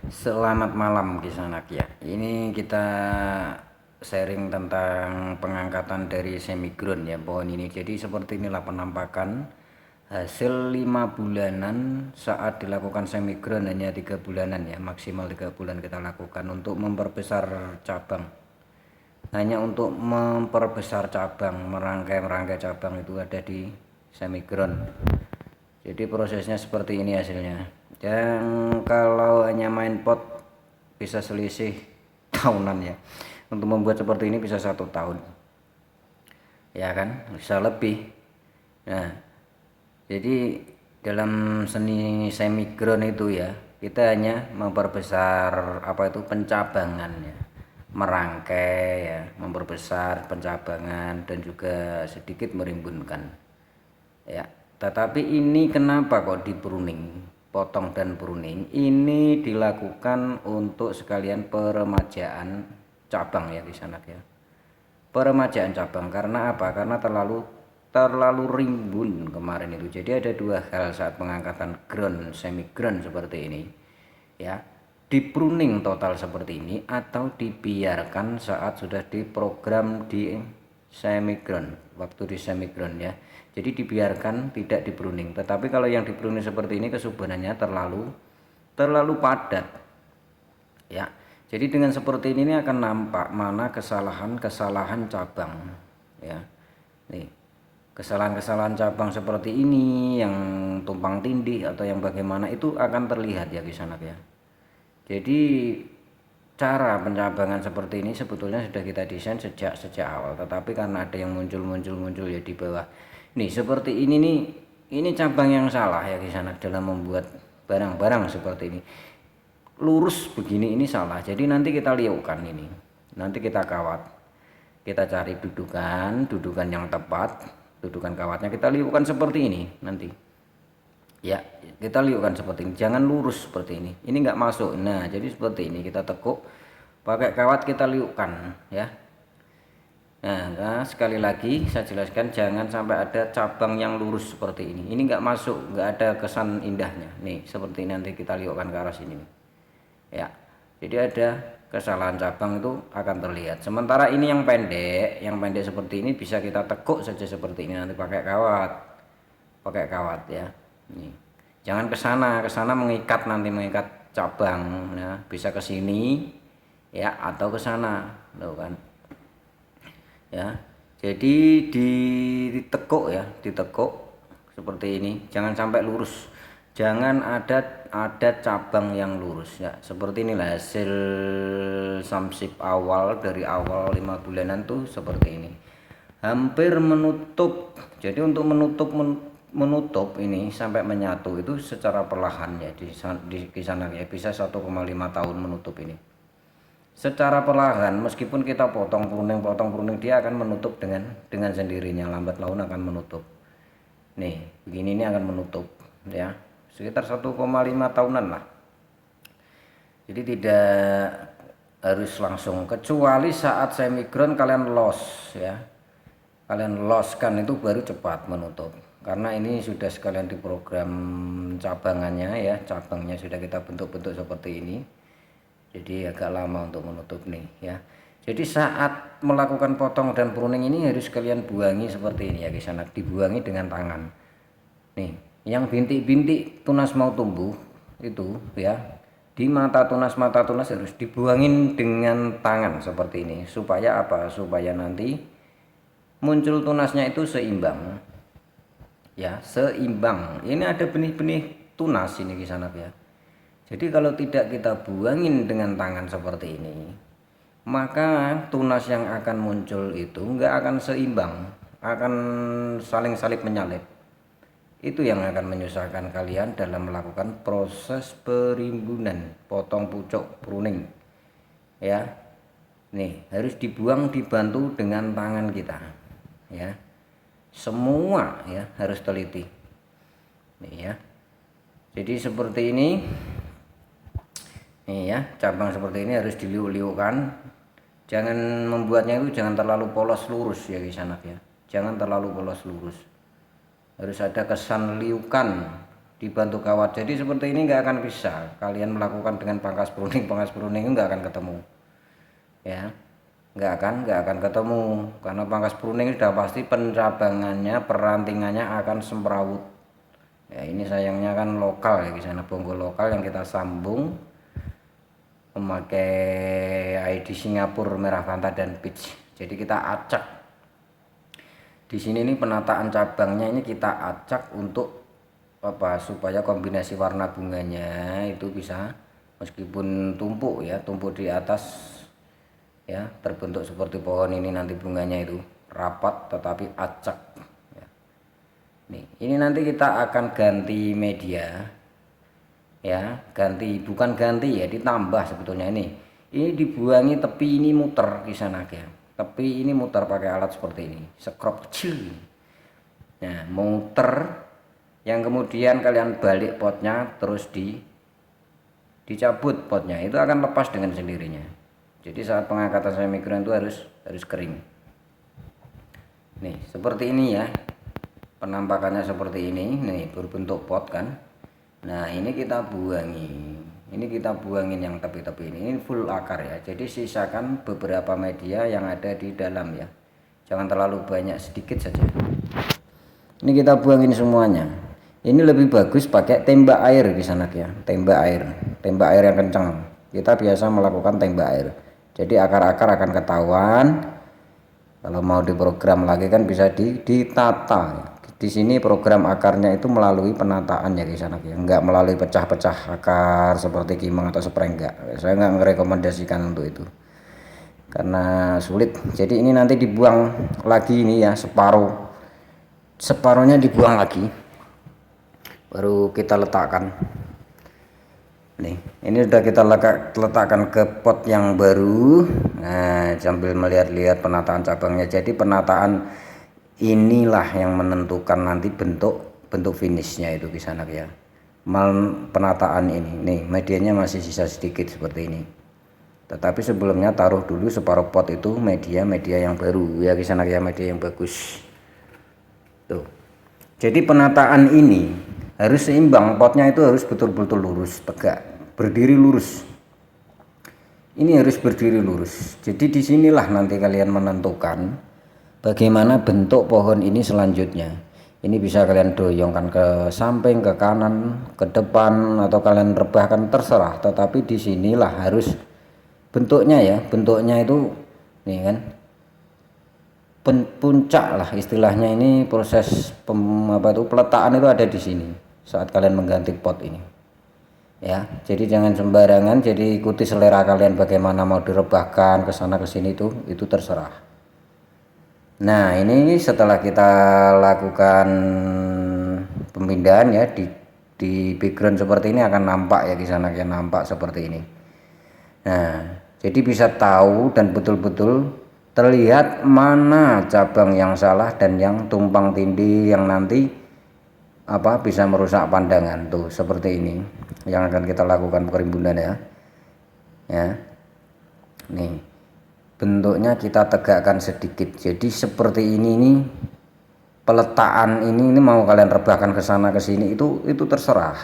Selamat malam Kisanak ya. Ini kita sharing tentang pengangkatan dari semi-ground ya pohon ini. Jadi seperti inilah penampakan hasil 5 bulanan saat dilakukan semi-ground, hanya 3 bulanan ya, maksimal 3 bulan kita lakukan untuk memperbesar cabang. Hanya untuk memperbesar cabang, merangkai cabang itu ada di semi-ground. Jadi prosesnya seperti ini hasilnya. Dan kalau hanya main pot bisa selisih tahunan ya. Untuk membuat seperti ini bisa 1 tahun, ya kan, bisa lebih. Nah, jadi dalam seni semi ground itu ya, kita hanya memperbesar apa itu pencabangan ya, merangkai ya, memperbesar pencabangan dan juga sedikit merimbunkan ya. Tetapi ini kenapa kok di pruning, potong dan pruning? Ini dilakukan untuk sekalian peremajaan cabang ya di sana ya. Peremajaan cabang karena apa? Karena terlalu rimbun kemarin itu. Jadi ada dua hal saat pengangkatan ground, semi ground seperti ini ya. Di pruning total seperti ini atau dibiarkan saat sudah diprogram di semi ground, waktu di semi ground ya. Jadi dibiarkan, tidak di pruning. Tetapi kalau yang di pruning seperti ini kesuburannya terlalu padat ya. Jadi dengan seperti ini akan nampak mana kesalahan cabang ya. Nih, kesalahan cabang seperti ini yang tumpang tindih atau yang bagaimana itu akan terlihat ya di sana ya. Jadi cara pencabangan seperti ini sebetulnya sudah kita desain sejak awal, tetapi karena ada yang muncul ya di bawah. Nih seperti ini nih, ini cabang yang salah ya di sana dalam membuat barang-barang seperti ini. Lurus begini ini salah. Jadi nanti kita liukan ini. Nanti kita kawat. Kita cari dudukan yang tepat, dudukan kawatnya kita liukan seperti ini nanti. Ya, kita liukan seperti ini. Jangan lurus seperti ini. Ini enggak masuk. Nah, jadi seperti ini kita tekuk pakai kawat, kita liukan ya. Nah, sekali lagi saya jelaskan, jangan sampai ada cabang yang lurus seperti ini. Ini enggak masuk, enggak ada kesan indahnya. Nih, seperti ini nanti kita liukan ke arah sini ya. Jadi ada kesalahan cabang itu akan terlihat. Sementara ini yang pendek seperti ini bisa kita tekuk saja seperti ini nanti pakai kawat ya. Nih, jangan ke sana mengikat, nanti mengikat cabang ya, bisa ke sini ya atau ke sana loh kan ya. Jadi ditekuk ya, ditekuk seperti ini, jangan sampai lurus, jangan ada cabang yang lurus ya. Seperti inilah hasil samsip awal dari awal 5 bulanan tuh seperti ini, hampir menutup. Jadi untuk menutup ini sampai menyatu itu secara perlahan ya di sana ya, bisa 1,5 tahun menutup ini secara perlahan. Meskipun kita potong pruning dia akan menutup dengan sendirinya, lambat laun akan menutup. Nih begini, ini akan menutup ya sekitar 1,5 tahunan lah. Jadi tidak harus langsung, kecuali saat semi ground kalian los ya, kalian loskan itu baru cepat menutup, karena ini sudah sekalian diprogram cabangannya ya, cabangnya sudah kita bentuk-bentuk seperti ini, jadi agak lama untuk menutup nih ya. Jadi saat melakukan potong dan pruning ini harus kalian buangi seperti ini ya di sana, dibuangi dengan tangan. Nih yang bintik-bintik tunas mau tumbuh itu ya, di mata tunas harus dibuangin dengan tangan seperti ini. Supaya apa? Supaya nanti muncul tunasnya itu seimbang ya, seimbang. Ini ada benih-benih tunas ini di sana ya. Jadi kalau tidak kita buangin dengan tangan seperti ini, maka tunas yang akan muncul itu enggak akan seimbang, akan saling salip menyalip. Itu yang akan menyusahkan kalian dalam melakukan proses perimbunan, potong pucuk, pruning ya. Nih harus dibuang, dibantu dengan tangan kita ya, semua ya harus teliti nih ya. Jadi seperti ini nih ya, cabang seperti ini harus diliuk-liukkan. Jangan membuatnya itu jangan terlalu polos lurus ya di sana ya, jangan terlalu polos lurus, harus ada kesan liukan dibantu kawat. Jadi seperti ini nggak akan bisa kalian melakukan dengan pangkas pruning nggak akan ketemu ya, nggak akan ketemu karena pangkas pruning sudah pasti pencabangannya perantingannya akan semrawut ya. Ini sayangnya kan lokal ya, di sana bonggol lokal yang kita sambung memakai ID Singapura merah Fanta dan peach. Jadi kita acak di sini, ini penataan cabangnya ini kita acak untuk apa, supaya kombinasi warna bunganya itu bisa meskipun tumpuk ya, tumpuk di atas ya, terbentuk seperti pohon ini nanti bunganya itu rapat tetapi acak ya. Nih, ini nanti kita akan ganti media ya, bukan ganti ya, ditambah sebetulnya. Ini dibuangi tepi ini muter di sana ya, tepi ini muter pakai alat seperti ini, sekrup kecil. Nah, muter yang kemudian kalian balik potnya terus dicabut potnya, itu akan lepas dengan sendirinya. Jadi saat pengangkatan semigron itu harus kering. Nih seperti ini ya, penampakannya seperti ini. Nih berbentuk pot kan. Nah ini kita buangin yang tepi-tepi ini full akar ya. Jadi sisakan beberapa media yang ada di dalam ya, jangan terlalu banyak, sedikit saja. Ini kita buangin semuanya. Ini lebih bagus pakai tembak air di sana ya, tembak air yang kencang. Kita biasa melakukan tembak air, jadi akar-akar akan ketahuan. Kalau mau diprogram lagi kan bisa ditata. Di sini program akarnya itu melalui penataan ya di sana ya, enggak melalui pecah-pecah akar seperti kimeng atau spray, enggak. Saya enggak merekomendasikan untuk itu karena sulit. Jadi ini nanti dibuang lagi ini ya, separuhnya dibuang lagi, baru kita letakkan. Nih ini sudah kita letakkan ke pot yang baru. Nah sambil melihat-lihat penataan cabangnya. Jadi penataan inilah yang menentukan nanti bentuk finishnya itu di sana ya. Penataan ini nih medianya masih sisa sedikit seperti ini, tetapi sebelumnya taruh dulu separuh pot itu media yang baru ya di sana ya, media yang bagus tuh. Jadi penataan ini harus seimbang, potnya itu harus betul-betul lurus, tegak, berdiri lurus. Ini harus berdiri lurus. Jadi disinilah nanti kalian menentukan bagaimana bentuk pohon ini selanjutnya. Ini bisa kalian doyongkan ke samping, ke kanan, ke depan, atau kalian rebahkan, terserah. Tetapi disinilah harus bentuknya ya, bentuknya itu nih kan, puncak lah istilahnya. Ini proses peletakan itu ada di sini saat kalian mengganti pot ini ya. Jadi jangan sembarangan, jadi ikuti selera kalian bagaimana mau direbahkan ke sana ke sini, itu terserah. Nah ini setelah kita lakukan pemindahan ya, di background seperti ini akan nampak ya di sana ya, nampak seperti ini. Nah jadi bisa tahu dan betul-betul terlihat mana cabang yang salah dan yang tumpang tindih yang nanti bisa merusak pandangan tuh, seperti ini yang akan kita lakukan perimbunan ya. Nih bentuknya kita tegakkan sedikit, jadi seperti ini nih peletakan ini mau kalian rebahkan ke sana ke sini itu terserah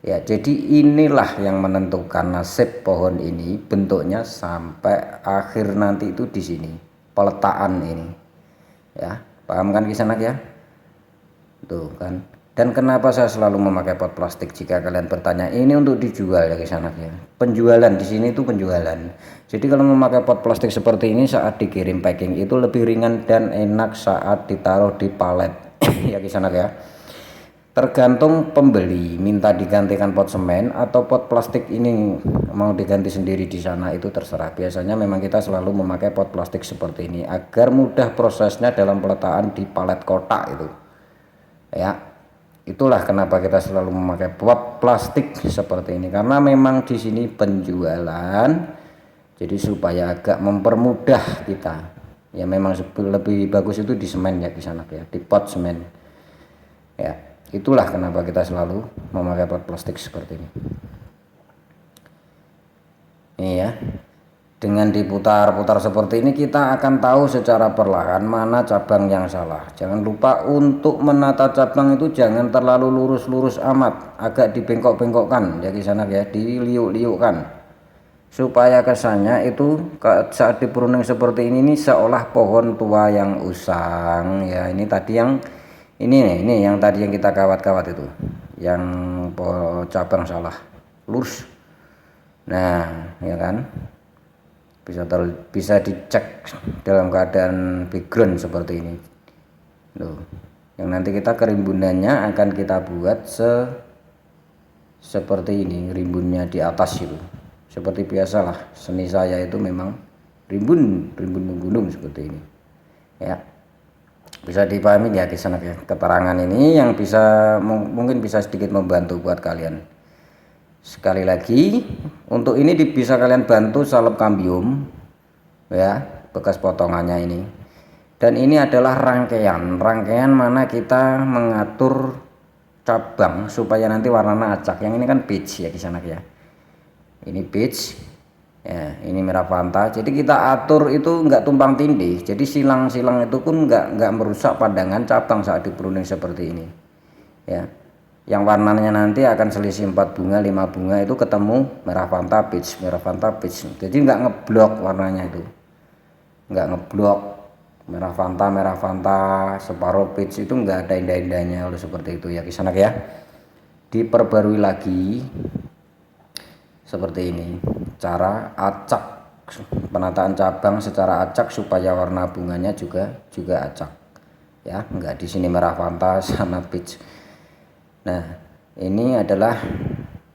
ya. Jadi inilah yang menentukan nasib pohon ini, bentuknya sampai akhir nanti itu di sini peletakan ini ya. Paham kan kisanak ya tuh kan. Dan kenapa saya selalu memakai pot plastik? Jika kalian bertanya, ini untuk dijual ya kisanak ya, penjualan di sini itu penjualan. Jadi kalau memakai pot plastik seperti ini saat dikirim packing itu lebih ringan dan enak saat ditaruh di palet ya kisanak ya. Tergantung pembeli minta digantikan pot semen atau pot plastik ini mau diganti sendiri di sana, itu terserah. Biasanya memang kita selalu memakai pot plastik seperti ini agar mudah prosesnya dalam peletakan di palet kotak itu ya. Itulah kenapa kita selalu memakai pot plastik seperti ini, karena memang di sini penjualan, jadi supaya agak mempermudah kita ya. Memang lebih bagus itu di semen ya di sana ya, di pot semen ya. Itulah kenapa kita selalu memakai pot plastik seperti ini ya. Dengan dengan diputar-putar seperti ini kita akan tahu secara perlahan mana cabang yang salah. Jangan lupa untuk menata cabang itu jangan terlalu lurus-lurus amat, agak dibengkok-bengkokkan ya kisah anak ya, diliuk-liukkan supaya kesannya itu saat dipruning seperti ini seolah pohon tua yang usang ya. Ini tadi yang ini yang tadi yang kita kawat-kawat itu yang cabang salah lurus. Nah ya kan, bisa dicek dalam keadaan background seperti ini loh, yang nanti kita kerimbunannya akan kita buat seperti ini, rimbunnya di atas itu seperti biasalah seni saya itu memang rimbun gunung seperti ini ya. Bisa dipahami ya kisah ya, keterangan ini yang bisa mungkin bisa sedikit membantu buat kalian. Sekali lagi untuk ini bisa kalian bantu salep kambium ya, bekas potongannya ini, dan ini adalah rangkaian mana kita mengatur cabang supaya nanti warnanya acak. Yang ini kan peach ya kisah ya, ini peach ya, ini merah fanta. Jadi kita atur itu enggak tumpang tindih, jadi silang-silang itu pun enggak merusak pandangan cabang saat dipruning seperti ini ya. Yang warnanya nanti akan selisih 4 bunga 5 bunga itu ketemu merah fanta peach, jadi enggak ngeblok warnanya itu, enggak ngeblok merah fanta separuh peach itu enggak ada indah-indahnya oleh seperti itu ya kisanak ya. Diperbarui lagi seperti ini cara acak, penataan cabang secara acak supaya warna bunganya juga acak ya, enggak di sini merah fanta sama peach. Nah ini adalah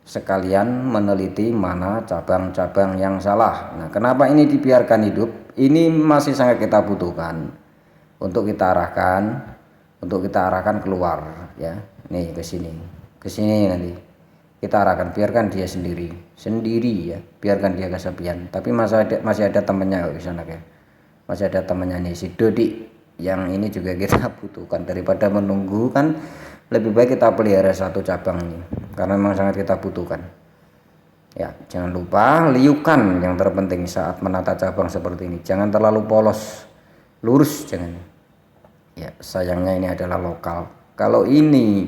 sekalian meneliti mana cabang-cabang yang salah. Nah kenapa ini dibiarkan hidup, ini masih sangat kita butuhkan untuk kita arahkan keluar ya, nih ke sini nanti kita arahkan, biarkan dia sendiri ya, biarkan dia kesepian. Tapi masih ada temannya di sana ya, masih ada temannya nih si Dodi, yang ini juga kita butuhkan. Daripada menunggu kan lebih baik kita pelihara satu cabang ini karena memang sangat kita butuhkan ya. Jangan lupa liukan yang terpenting saat menata cabang seperti ini, jangan terlalu polos, lurus jangan ya. Sayangnya ini adalah lokal, kalau ini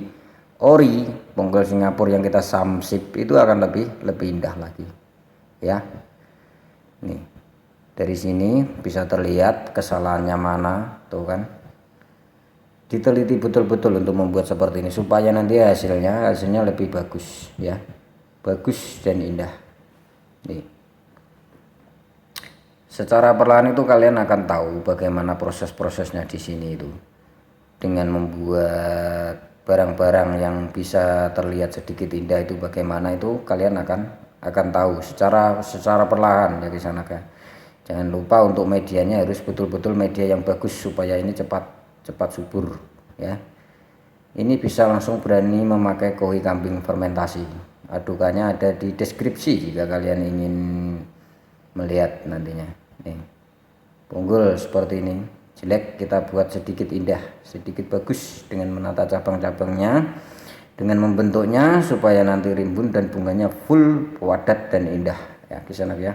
ori bonggol Singapura yang kita samsip itu akan lebih indah lagi ya. Nih dari sini bisa terlihat kesalahannya mana tuh kan, diteliti betul-betul untuk membuat seperti ini supaya nanti hasilnya lebih bagus ya, bagus dan indah. Nih secara perlahan itu kalian akan tahu bagaimana proses-prosesnya di sini itu, dengan membuat barang-barang yang bisa terlihat sedikit indah itu bagaimana, itu kalian akan tahu secara perlahan ya di sana kan. Jangan lupa untuk medianya harus betul-betul media yang bagus supaya ini cepat subur ya. Ini bisa langsung berani memakai koi kambing fermentasi, adukannya ada di deskripsi jika kalian ingin melihat nantinya. Nih punggul seperti ini jelek kita buat sedikit indah, sedikit bagus dengan menata cabang-cabangnya, dengan membentuknya supaya nanti rimbun dan bunganya full padat dan indah ya kisah ya.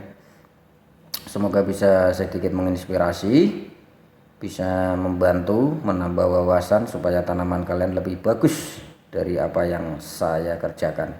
Semoga bisa sedikit menginspirasi, bisa membantu menambah wawasan supaya tanaman kalian lebih bagus dari apa yang saya kerjakan.